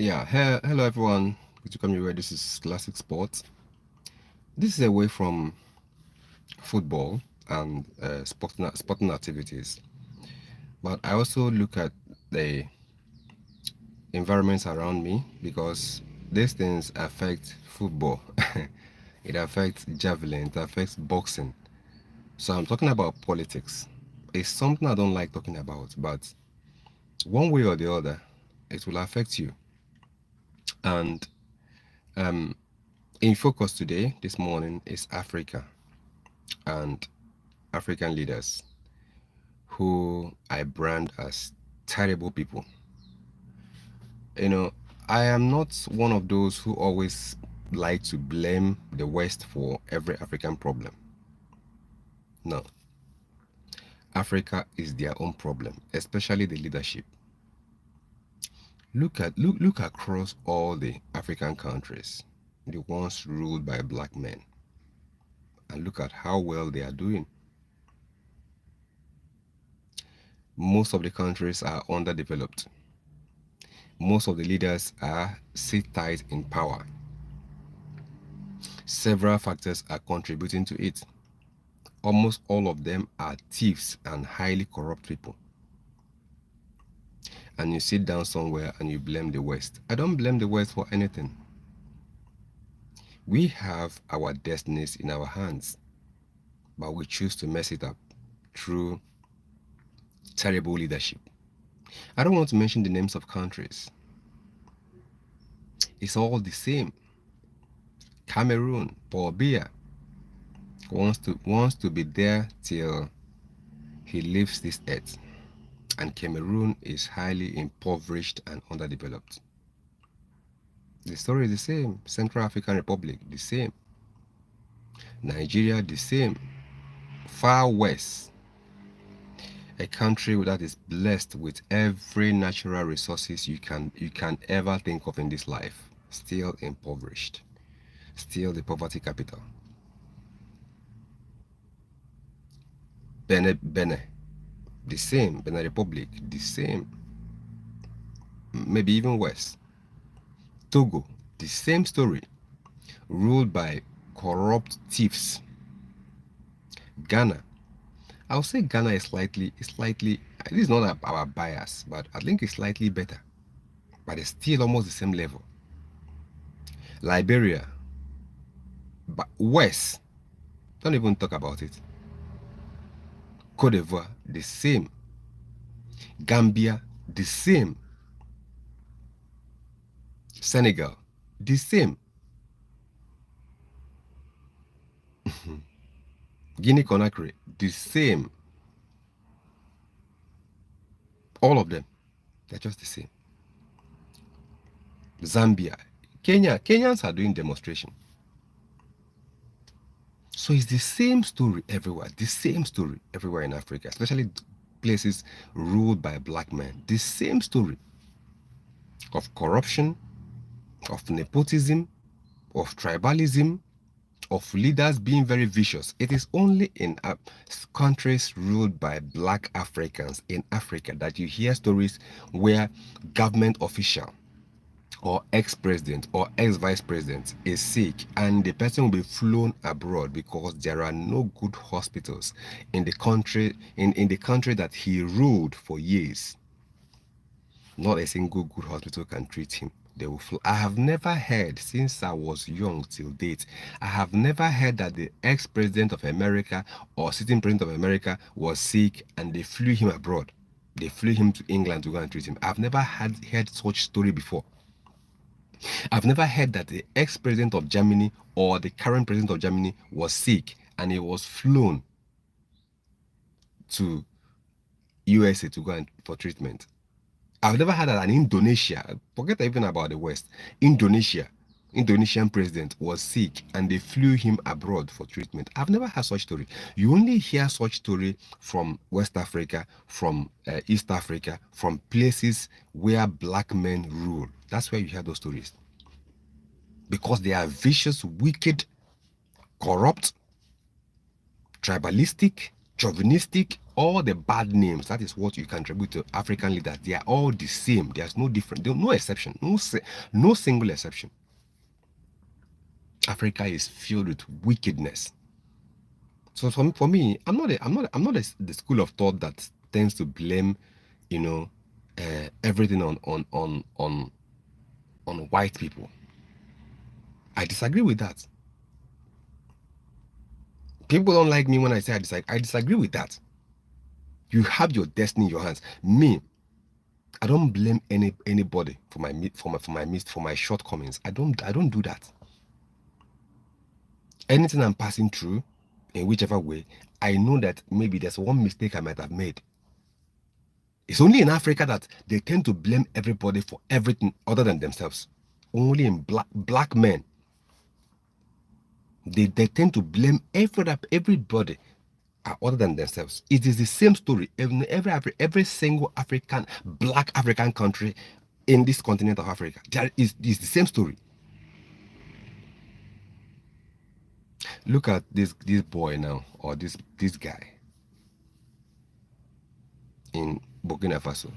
Yeah, hello everyone. Good to come your way. This is Classic Sports. This is away from football and sporting activities, but I also look at the environments around me because these things affect football. It affects javelin, it affects boxing. So I'm talking about politics. It's something I don't like talking about, but one way or the other, it will affect you. And um, in focus today, this morning, is Africa and African leaders who I brand as terrible people. You know, I am not one of those who always like to blame the West for every African problem. No, Africa is their own problem, especially the leadership. Look across all the African countries, the ones ruled by black men, and look at how well they are doing. Most of the countries are underdeveloped. Most of the leaders are sit tight in power. Several factors are contributing to it. Almost all of them are thieves and highly corrupt people. And you sit down somewhere and you blame the West. I don't blame the West for anything. We have our destinies in our hands, but we choose to mess it up through terrible leadership. I don't want to mention the names of countries. It's all the same. Cameroon, Paul Biya wants to be there till he leaves this earth. And Cameroon is highly impoverished and underdeveloped. The story is the same. Central African Republic, the same. Nigeria, the same. Far west, a country that is blessed with every natural resources you can ever think of in this life, still impoverished, still the poverty capital. Benin, the same. Benin Republic, the same. Maybe even worse. Togo, the same story, ruled by corrupt thieves. Ghana, I would say Ghana is slightly, it is not our bias, but I think it's slightly better, but it's still almost the same level. Liberia, but worse, don't even talk about it. Cote d'Ivoire, the same. Gambia, the same. Senegal, the same. Guinea-Conakry, the same. All of them, they're just the same. Zambia, Kenyans are doing demonstration. So it's the same story everywhere, the same story everywhere in Africa, especially places ruled by black men. The same story of corruption, of nepotism, of tribalism, of leaders being very vicious. It is only in countries ruled by black Africans in Africa that you hear stories where government official or ex-president or ex-vice president is sick and the person will be flown abroad because there are no good hospitals in the country in the country that he ruled for years. Not a single good hospital can treat him. They will fly. I have never heard since I was young till date, I have never heard that the ex-president of America or sitting president of America was sick and they flew him abroad. They flew him to England to go and treat him. I've never heard such story before. I've never heard that the ex-president of Germany or the current president of Germany was sick and he was flown to USA to go and for treatment. I've never heard that an Indonesia, forget even about the West, Indonesian president was sick and they flew him abroad for treatment. I've never heard such story. You only hear such story from West Africa, from East Africa, from places where black men rule. That's where you hear those stories. Because they are vicious, wicked, corrupt, tribalistic, chauvinistic, all the bad names. That is what you can attribute to African leaders. They are all the same. There's no different. No exception. No single exception. Africa is filled with wickedness. So for me, I'm not the school of thought that tends to blame, everything on white people. I disagree with that. People don't like me when I say I disagree with that. You have your destiny in your hands. Me, I don't blame anybody for my shortcomings. I don't do that. Anything I'm passing through, in whichever way, I know that maybe there's one mistake I might have made. It's only in Africa that they tend to blame everybody for everything other than themselves. Only in black men. They tend to blame everybody other than themselves. It is the same story in every single black African country in this continent of Africa. There is the same story. Look at this boy now, or this guy in Burkina Faso.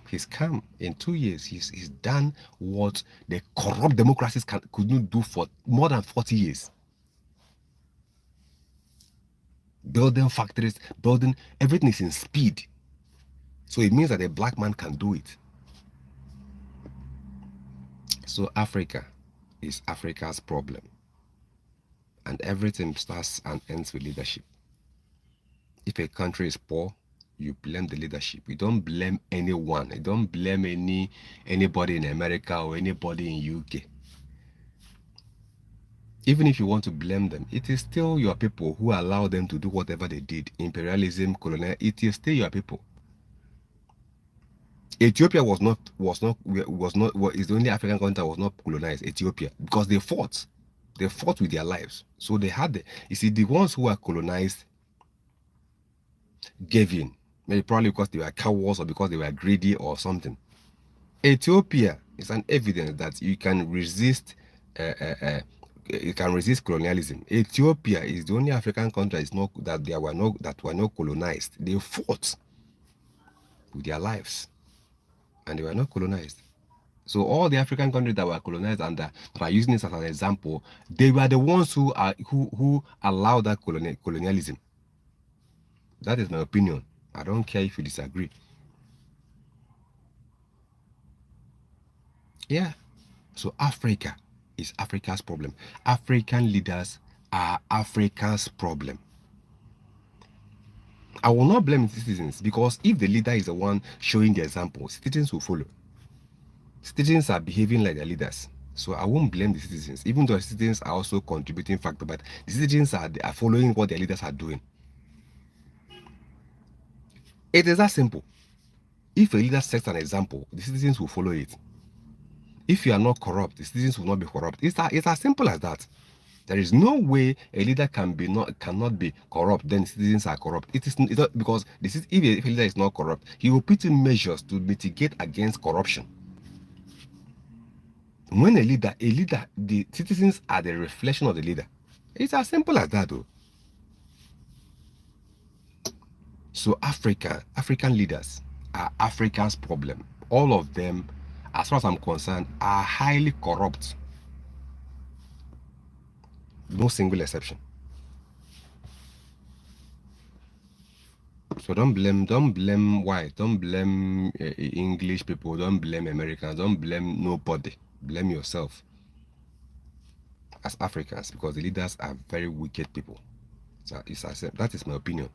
He's come in 2 years. He's done what the corrupt democracies couldn't do for more than 40 years. Building factories, everything is in speed. So it means that a black man can do it. So Africa is Africa's problem. And everything starts and ends with leadership. If a country is poor, you blame the leadership. You don't blame anyone. You don't blame anybody in America or anybody in UK. Even if you want to blame them, it is still your people who allow them to do whatever they did. Imperialism, colonial, it is still your people. Ethiopia is the only African country that was not colonized. Ethiopia, because they fought with their lives. So they had the ones who were colonized gave in, maybe probably because they were cowards or because they were greedy or something. Ethiopia is an evidence that you can resist. You can resist colonialism. Ethiopia is the only African country that were not colonized. They fought with their lives, and they were not colonized. So all the African countries that were colonized and that are using this as an example, they were the ones who allowed that colonialism. That is my opinion. I don't care if you disagree. Yeah. So Africa is Africa's problem. African leaders are Africa's problem. I will not blame citizens, because if the leader is the one showing the example, citizens will follow. Citizens are behaving like their leaders. So I won't blame the citizens, even though the citizens are also contributing factor, but the citizens are following what their leaders are doing. It is that simple. If a leader sets an example, the citizens will follow it. If you are not corrupt, the citizens will not be corrupt. It's as simple as that. There is no way a leader cannot be corrupt, then citizens are corrupt. It's not, because if a leader is not corrupt, he will put in measures to mitigate against corruption. When a leader, the citizens are the reflection of the leader. It's as simple as that, though. So African leaders are Africa's problem. All of them, as far as I'm concerned, are highly corrupt. No single exception. So don't blame white, don't blame English people, don't blame Americans, don't blame nobody. Blame yourself as Africans, because the leaders are very wicked people. So that is my opinion.